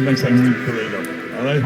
next time we parade up. All right?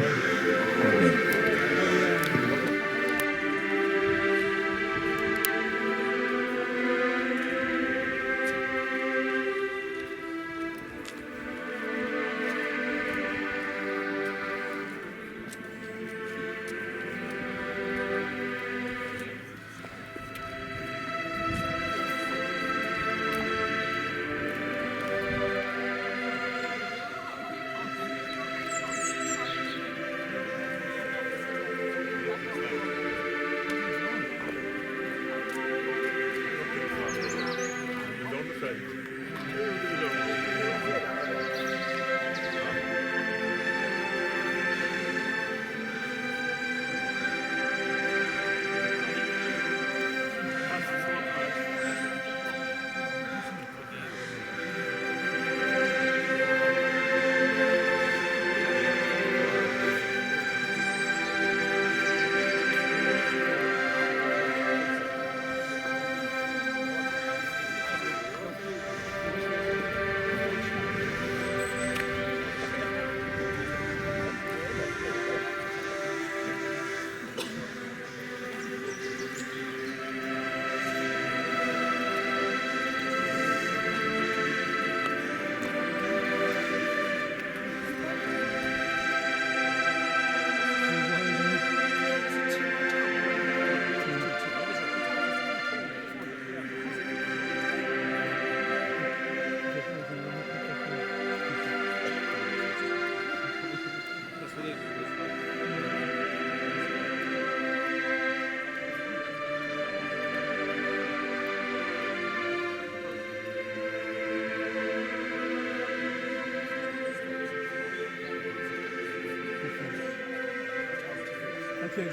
Okay.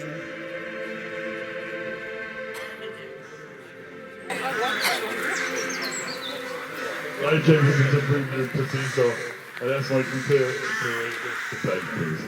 Right, James, if you just bring your proceed, so I'd ask Michael to the flag, please.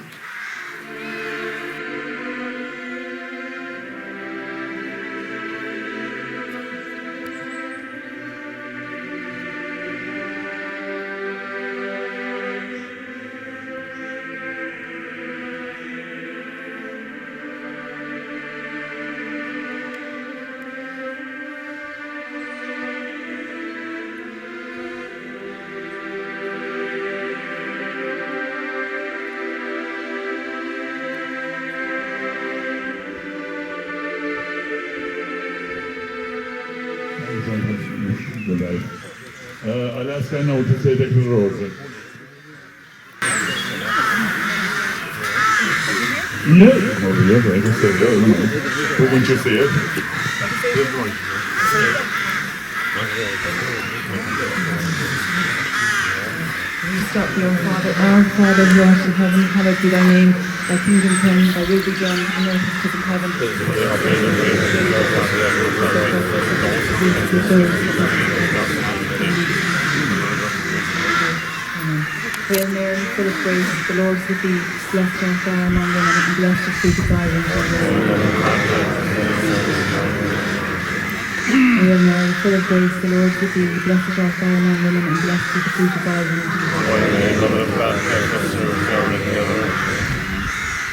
I'll ask her now to say the rosary. Yeah, over here, right? Just say that, you know. But once you say it, good point. Stop your Father, our Father who art in heaven, hallowed be thy name. Thy kingdom come, thy will be done, on earth as it is in heaven. Hail Mary, full of grace, the Lord is with thee. Blessed art thou among women, and blessed is the fruit of thy womb. Hail Mary, full of grace, the Lord is with thee. Blessed art thou among women, and blessed is the fruit of thy womb.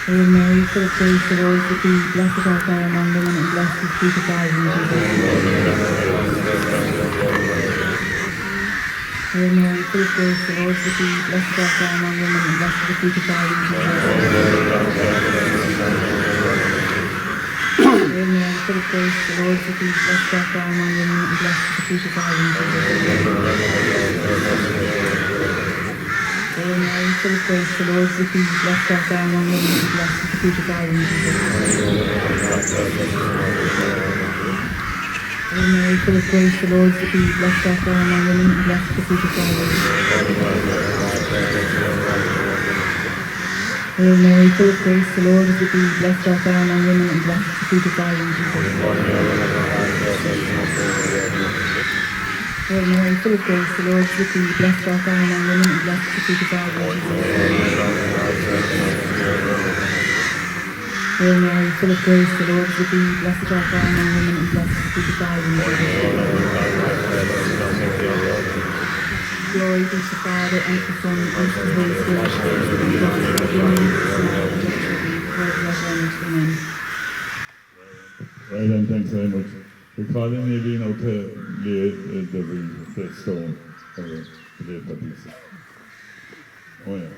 Hail Mary, full of grace, the Lord is with thee. Blessed art thou among women, and blessed is the fruit of thy womb. Hail Mary, full of grace, the Lord is with thee. Blessed art thou among women, and blessed is the fruit of thy womb. Hail Mary, full of grace, the Lord is with thee. Blessed art thou among women, and blessed is the fruit of thy womb. Hail Mary, full of grace, the Lord is with thee. Blessed art thou among women, and blessed is the fruit of thy womb. Hail Mary, full of grace, the Lord is with thee. Blessed art thou among women, and blessed is the fruit of thy womb. Hail Mary, full of grace, the Lord is with thee. Blessed art thou among women, and blessed is the fruit of thy womb. Hail Mary, full of grace, the Lord is with thee. Blessed art thou among women, and blessed is the fruit of thy womb. Hail Mary, full of grace, the Lord is with thee. Blessed art thou among women, and blessed is the fruit of thy womb. Glory be to the Father, and to the Son, and to the Holy Spirit, as it was in the beginning, is now, and ever shall be, world without end. Amen. Right, and thanks very much. We're calling maybe now to lay the stone for the Pat Deasy. Oh yeah.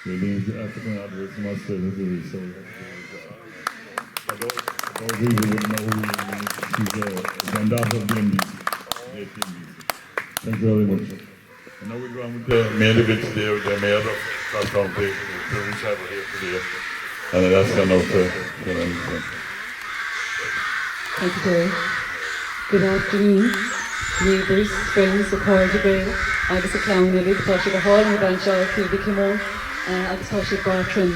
Really, the African Adverts Master is really so. For those people who know, she's a granddaughter of Kilmacsimon. Thank you very much. And now we go on with the main event today with the mayor of Crosstown Place, the privilege I have here today. And that's gone out to Thank you, Terry. Good afternoon, neighbours, friends, the Cords of Braille. Agus a clown Lily, the Toshik of Hall, and the Banshaw, Kilmacsimon, agus Toshik Bartram.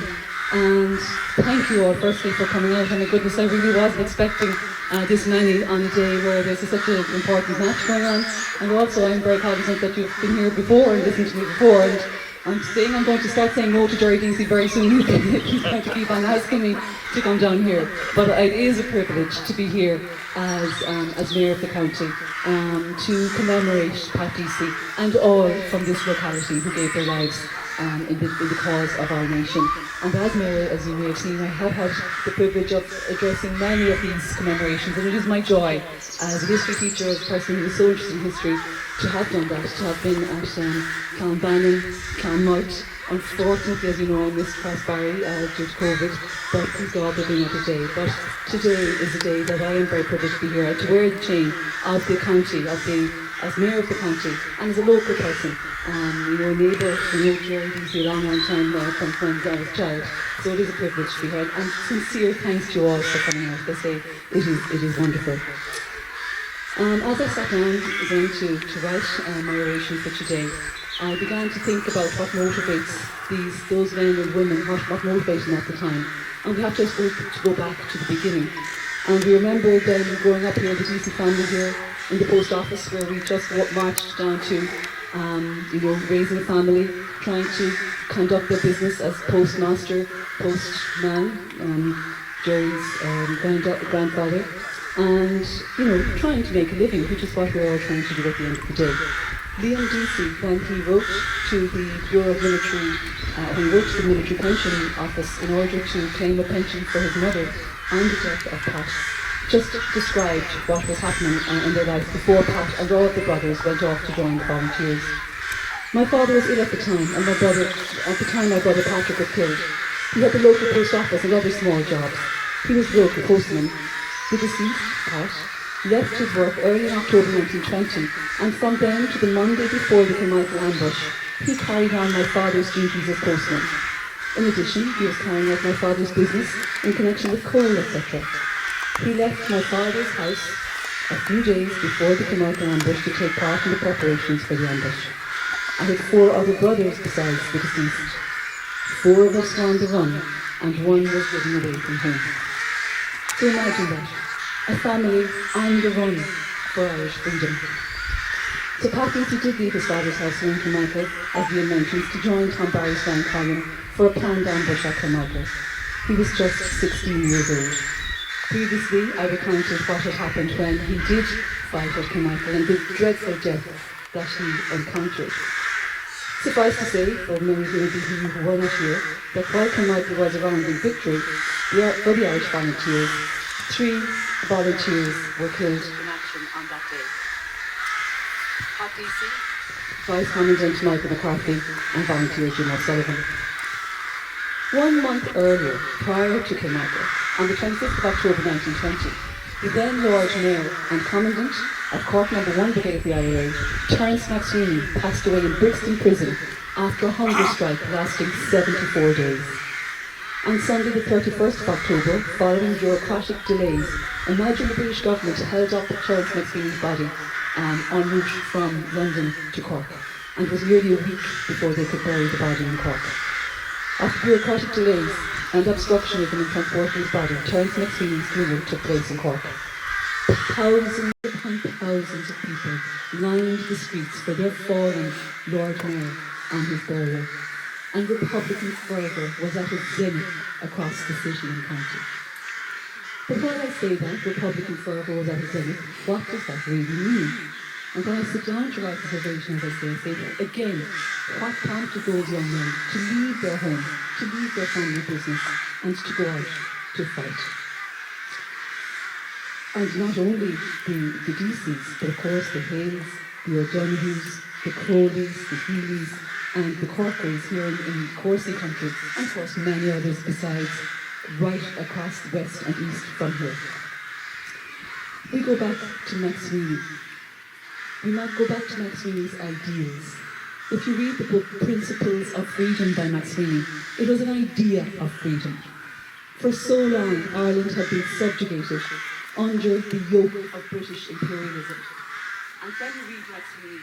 And thank you all firstly for coming out. And my goodness, I really wasn't expecting this many on a day where there's such an important match going on. And also I'm very cognizant that you've been here before and listened to me before. And I'm going to start saying no to Jerry Deasy very soon. He's going to keep on asking me to come down here. But it is a privilege to be here as Mayor of the county to commemorate Pat Deasy and all from this locality who gave their lives in the cause of our nation. And as Mayor, as you may have seen, I have had the privilege of addressing many of these commemorations, and it is my joy as a history teacher, as a person who is so interested in history, to have done that, to have been at Clonbannon, Clonmalt. Unfortunately, as you know, I missed Crossbarry due to COVID, but please God, they're doing it today. But today is a day that I am very privileged to be here, to wear the chain of the county, as Mayor of the county, and as a local person. You know, a neighbour who knew Jerry Deasy a long time from when I was a child. So it is a privilege to be here. And sincere thanks to you all for coming out. They say it is wonderful. As I sat down again to write my oration for today, I began to think about what motivates those men and women, what motivated them at the time. And we have to go back to the beginning. And we remember them growing up here, the Deasy family here in the post office, where we just marched down to raising a family, trying to conduct their business as postmaster, postman, Jerry's grandfather, and trying to make a living, which is what we're all trying to do at the end of the day. Liam Deasy, when he wrote to the Bureau of Military, he wrote to the Military Pension Office in order to claim a pension for his mother and the death of Pat, just described what was happening in their life before Pat and all of the brothers went off to join the volunteers. My father was ill at the time, and my brother Patrick was killed. He had the local post office and other small jobs. He was the local postman. The deceased, Pat, left his work early in October 1920, and from then to the Monday before the Kilmichael Ambush, he carried on my father's duties as postman. In addition, he was carrying out my father's business in connection with coal, etc. He left my father's house a few days before the Kilmichael Ambush to take part in the preparations for the ambush. I had 4 other brothers besides the deceased. 4 of us were on the run, and 1 was living away from home. So imagine that, a family on the run for Irish freedom. So Pat Deasy did leave his father's house here in Kilmichael, as Liam mentioned, to join Tom Barry's flying column for a planned ambush at Kilmichael. He was just 16 years old. Previously, I recounted what had happened when he did fight at Kilmichael and the dreadful death that he encountered. Suffice to say, for many who were not here, that while Kilmichael was around in victory, for the Irish volunteers, 3 volunteers were killed in action on that day. Pat Deasy, Vice Commandant Michael McCarthy, and volunteer Jim O'Sullivan. 1 month earlier, prior to Kilmichael, on the 25th of October 1920, the then Lord Mayor and Commandant of Cork No. 1 Brigade of the IRA, Terence Maxine, passed away in Brixton Prison after a hunger strike lasting 74 days. On Sunday the 31st of October, following bureaucratic delays, imagine the British government held up Terence Maxine's body en route from London to Cork, and it was nearly a week before they could bury the body in Cork. After bureaucratic delays and obstructionism in transporting his body, Terence Maxine's funeral took place in Cork. Thousands upon thousands of people lined the streets for their fallen Lord Mayor and his burial. and Republican fervour was at its zenith across the city and county. But while I say that Republican fervour was at its zenith, what does that really mean? And when I sit down to write this ovation, as I say, again, what prompted those young men to leave their home, to leave their family business, and to go out to fight? And not only the Deasys, but of course the Hales, the O'Donohues, the Crowleys, the Healys, and the Corkeys here in Corsi country, and of course many others besides, right across the west and east from here. We go back to Max Sweeney. We might go back to Max Sweeney's ideals. If you read the book Principles of Freedom by Max Sweeney, it was an idea of freedom. For so long, Ireland had been subjugated under the yoke of British imperialism. And when you read Max Sweeney,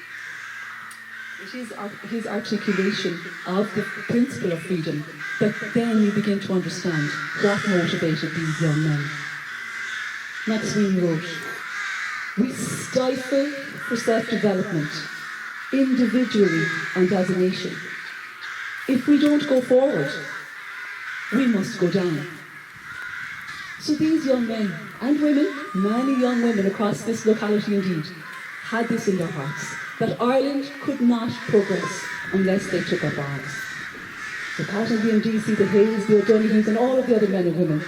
it is his articulation of the principle of freedom that then you begin to understand what motivated these young men. Max Sweeney wrote, "We stifle for self-development, individually and as a nation. If we don't go forward, we must go down." So these young men and women, many young women across this locality indeed, had this in their hearts, that Ireland could not progress unless they took up arms. The Pat Deasy, the Hales, the O'Donohues, and all of the other men and women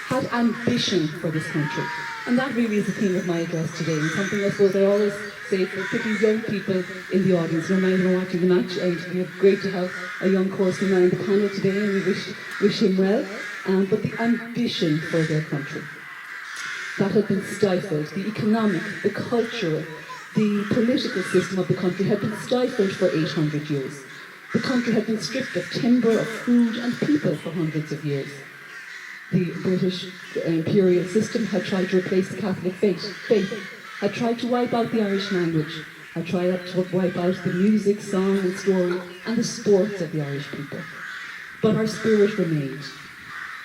had ambition for this country. And that really is the theme of my address today, and something I suppose I always say for particularly young people in the audience. No matter watching the match, and it's great to have a young Corsi man in the panel today, and we wish him well. But the ambition for their country that had been stifled, the economic, the cultural, the political system of the country had been stifled for 800 years. The country had been stripped of timber, of food and people for hundreds of years. The British imperial system had tried to replace the Catholic faith, had tried to wipe out the Irish language, had tried to wipe out the music, song and story and the sports of the Irish people. But our spirit remained.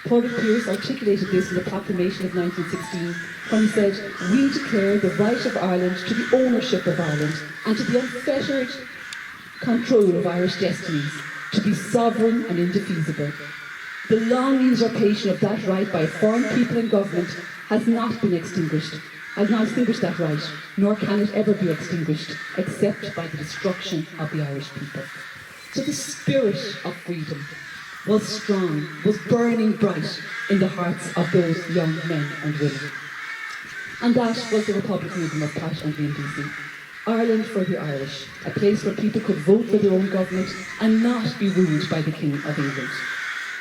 Padraig Pearse articulated this in the proclamation of 1916 when he said, "We declare the right of Ireland to the ownership of Ireland and to the unfettered control of Irish destinies, to be sovereign and indefeasible. The long usurpation of that right by a foreign people and government has not extinguished that right, nor can it ever be extinguished, except by the destruction of the Irish people." So the spirit of freedom was strong, was burning bright in the hearts of those young men and women. And that was the republicanism of Pat and Deasy. Ireland for the Irish, a place where people could vote for their own government and not be ruled by the King of England.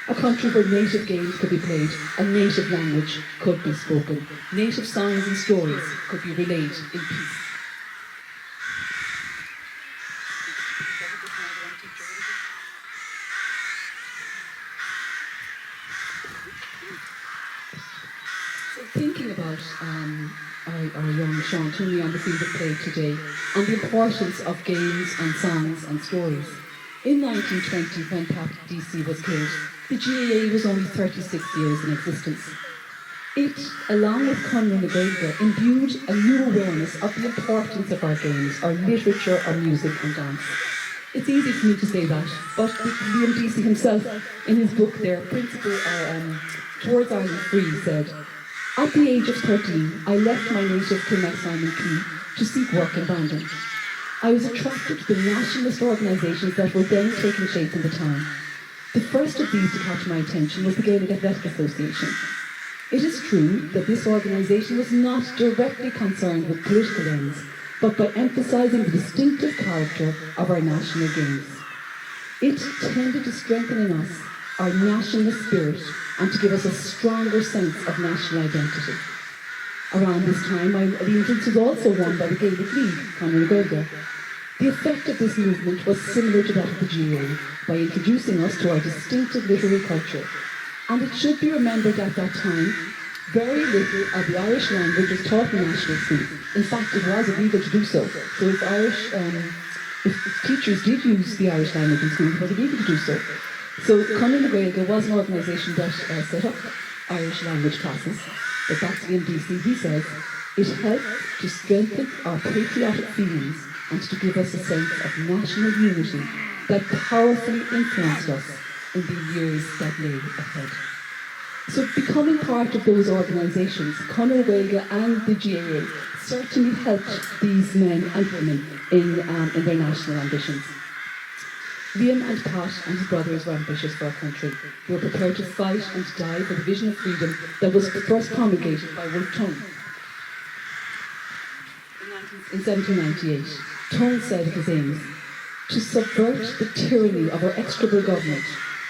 A country where native games could be played, a native language could be spoken, native songs and stories could be relayed in peace. Thinking about our young Sean Toomey on the field of play today and the importance of games and songs and stories. In 1920, when Pat Deasy was killed, the GAA was only 36 years in existence. It, along with Conran McGregor, imbued a new awareness of the importance of our games, our literature, our music and dance. It's easy for me to say that, but Liam Deasy himself, in his book there, Towards Ireland Free, said, "At the age of 13, I left my native Kilmacsimon to seek work in Bandon. I was attracted to the nationalist organisations that were then taking shape in the town. The first of these to catch my attention was the Gaelic Athletic Association. It is true that this organisation was not directly concerned with political ends, but by emphasising the distinctive character of our national games. It tended to strengthen in us our nationalist spirit and to give us a stronger sense of national identity. Around this time, the entrance was also won by the Gaelic League, Conor McGregor. The effect of this movement was similar to that of the GAA, by introducing us to our distinctive literary culture. And it should be remembered at that time, very little of the Irish language was taught in national schools. In fact, it was illegal to do so. So if teachers did use the Irish language in school, it was illegal to do so. So Conor McGregor was an organisation that set up Irish language classes. But back to Liam Deasy, he says, "It helped to strengthen our patriotic feelings and to give us a sense of national unity that powerfully influenced us in the years that lay ahead. So becoming part of those organisations, Conor Gaeilge and the GAA, certainly helped these men and women in their national ambitions. Liam and Pat and his brothers were ambitious for our country. They were prepared to fight and die for the vision of freedom that was first promulgated by Wolfe Tone. In 1798, Tone said of his aims, to subvert the tyranny of our execrable government,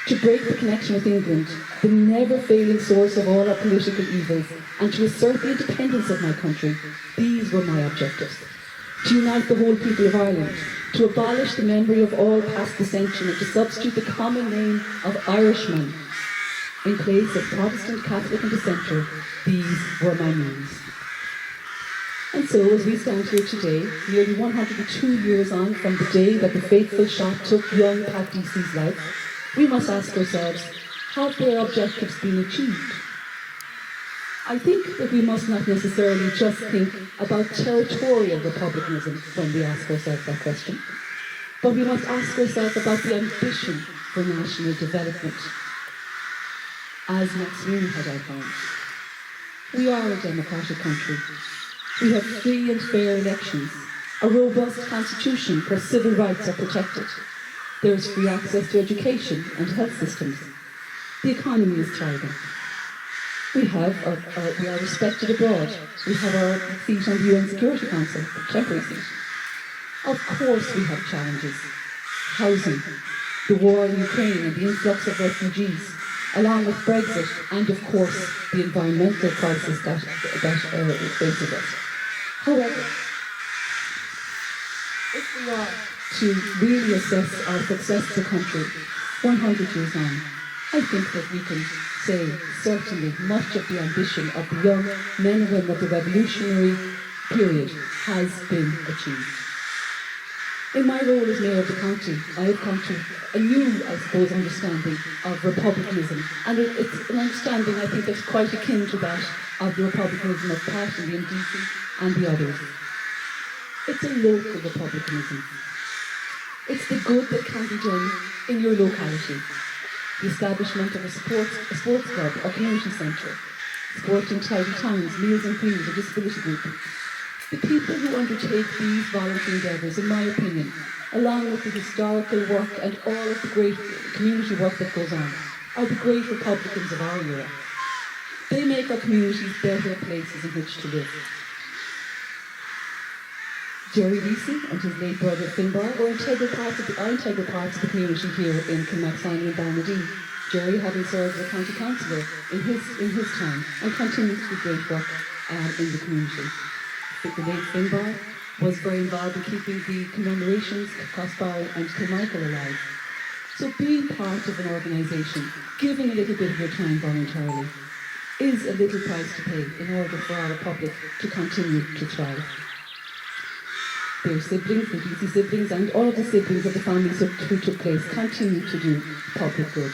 to break the connection with England, the never-failing source of all our political evils, and to assert the independence of my country. These were my objectives. To unite the whole people of Ireland, to abolish the memory of all past dissension, and to substitute the common name of Irishman in place of Protestant, Catholic and Dissenter. These were my means. And so, as we stand here today, nearly 102 years on from the day that the fateful shot took young Pat Deasy's life, we must ask ourselves, have their objectives been achieved? I think that we must not necessarily just think about territorial republicanism when we ask ourselves that question, but we must ask ourselves about the ambition for national development, as Maxine had outlined. We are a democratic country. We have free and fair elections, a robust constitution where civil rights are protected. There is free access to education and health systems. The economy is thriving. We are respected abroad. We have our seat on the UN Security Council, temporary seat. Of course we have challenges. Housing, the war in Ukraine and the influx of refugees, along with Brexit and of course the environmental crisis that faces us. However, if we are to really assess our success as a country 100 years on, I think that we can say certainly much of the ambition of the young men and women of the revolutionary period has been achieved. In my role as Mayor of the county, I have come to a new, I suppose, understanding of republicanism. And it's an understanding, I think, that's quite akin to that of the republicanism of Pat and the MDC and the others. It's a local republicanism. It's the good that can be done in your locality. The establishment of a sports club or community centre, sporting tidy towns, meals and greens, a disability group. The people who undertake these voluntary endeavours, in my opinion, along with the historical work and all of the great community work that goes on, are the great Republicans of our era. They make our communities better places in which to live. Jerry Deasy and his late brother Finbar were integral parts of the community here in Kilmacsimon and Ballinadee. Jerry having served as a county councillor in his time and continues to do great work in the community. The late Finbar was very involved in keeping the commemorations, Crossbar and Kilmichael alive. So being part of an organisation, giving a little bit of your time voluntarily, is a little price to pay in order for our republic to continue to thrive. Their siblings, the Deasy siblings, and all of the siblings of the families who took place continue to do public good.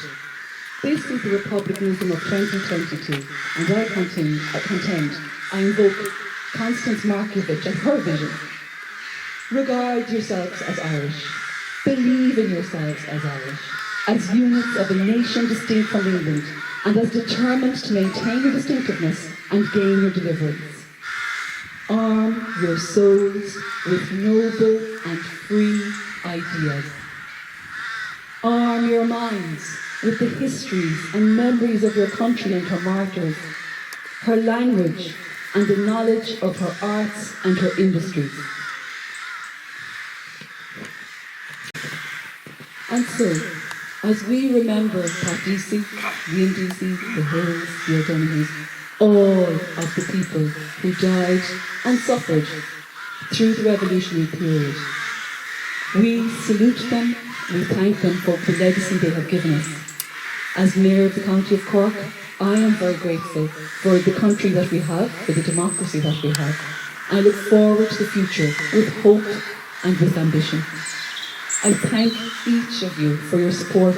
This is the republicanism of 2022, and I invoke Constance Markievicz and her vision. Regard yourselves as Irish. Believe in yourselves as Irish, as units of a nation distinct from England, and as determined to maintain your distinctiveness and gain your deliverance. Arm your souls with noble and free ideas. Arm your minds with the histories and memories of your country and her martyrs, her language and the knowledge of her arts and her industries. And so, as we remember Pat Deasy, Liam Deasy, the Hills, the O'Donoghues, all of the people who died and suffered through the revolutionary period, we salute them, we thank them for the legacy they have given us. As Mayor of the County of Cork, I am very grateful for the country that we have, for the democracy that we have. I look forward to the future with hope and with ambition. I thank each of you for your support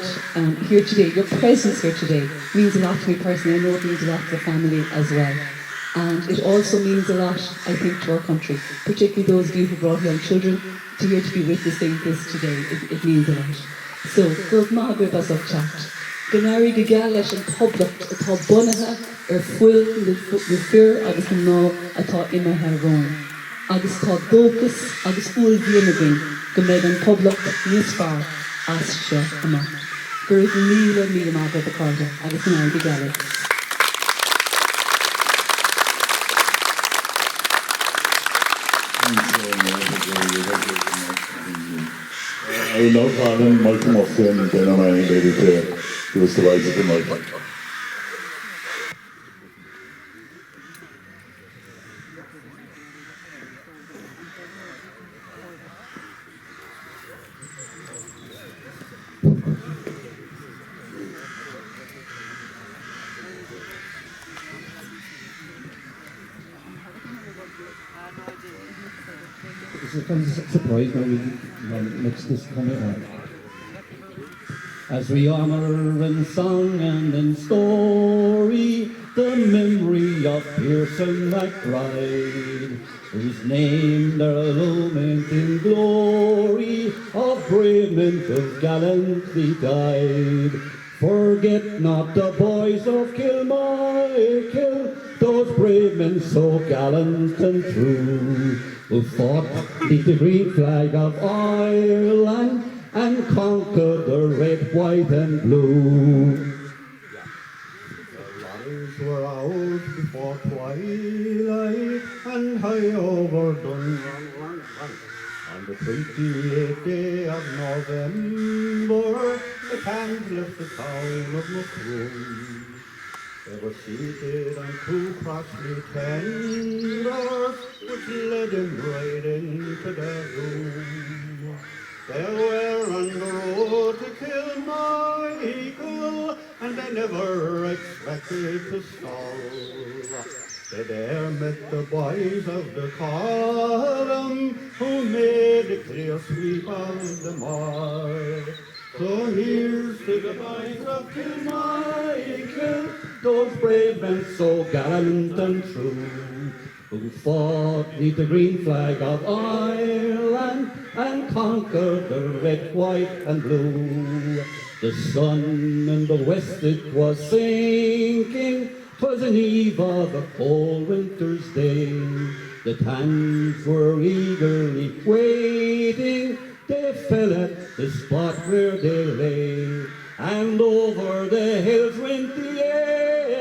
here today. Your presence here today means a lot to me personally. I know it means a lot to the family as well. And it also means a lot, I think, to our country, particularly those of you who brought young children to here to be witnessing this today. It means a lot. So, Gurb Magrib as of chat. Ganari Gagalet and Public, atá Bunaha, Fuil, Fear, agus No, atá Imaha Rome. Agus tá Dócas, agus Fuil Vienagin, Gamed and Public, Nisfar, Astra, Ama. Gurg Mila Maga the Carter, agus Ganari Gagalet. I know Colin Michael Moffin and then I'm ready to give us the rise of the Michael. It's a kind of surprise now we mix this coming on. As we honour in song and in story the memory of Pearson McBride, whose name there illumined in glory, of brave men who gallantly died. Forget not the boys of Kilmichael, those brave men so gallant and true, who fought beneath the green flag of Ireland and conquered the red, white and blue. The lives were ours before twilight and high overdone. On the 28th day of November, the cans left the town of Macroom. They were seated on two crossley tenders, which led them right into their room. They were on the road to Kilmichael, and they never expected to stall. They there met the boys of the column, who made a clear sweep of the mall. So here's to the boys of Kilmichael, those brave men so gallant and true, who fought beneath the green flag of Ireland and conquered the red, white and blue. The sun in the west it was sinking, 'twas an eve of a cold winter's day. The tans were eagerly waiting, they fell at the spot where they lay, and over the hills went the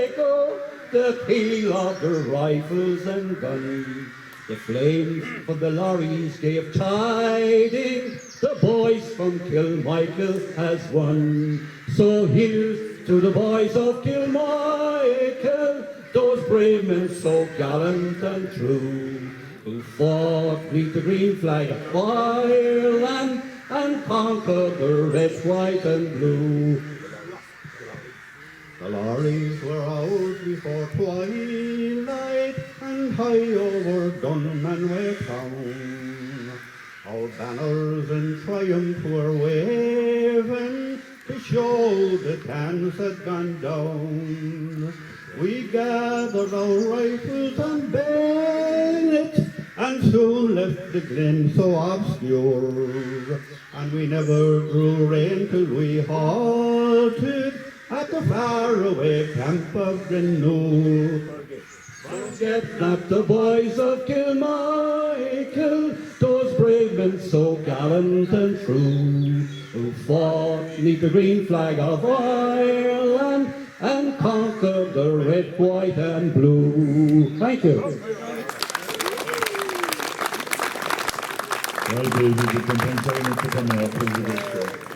echo, the peal of the rifles and guns. The flames from the lorries gave tidings, the boys from Kilmichael has won. So here's to the boys of Kilmichael, those brave men so gallant and true, who fought beneath the green flag of Ireland and conquered the red, white and blue. The lorries were out before twilight and high over Dunmanway town. Our banners in triumph were waving to show the cans had gone down. We gathered our rifles and bayonets and soon left the glen so obscure, and we never drew rein till we halted at the faraway camp of Greenough. Forget not the boys of Kilmichael, those brave men so gallant and true, who fought beneath the green flag of Ireland and conquered the red, white and blue. Thank you. Well, David, you can thank very much for coming up.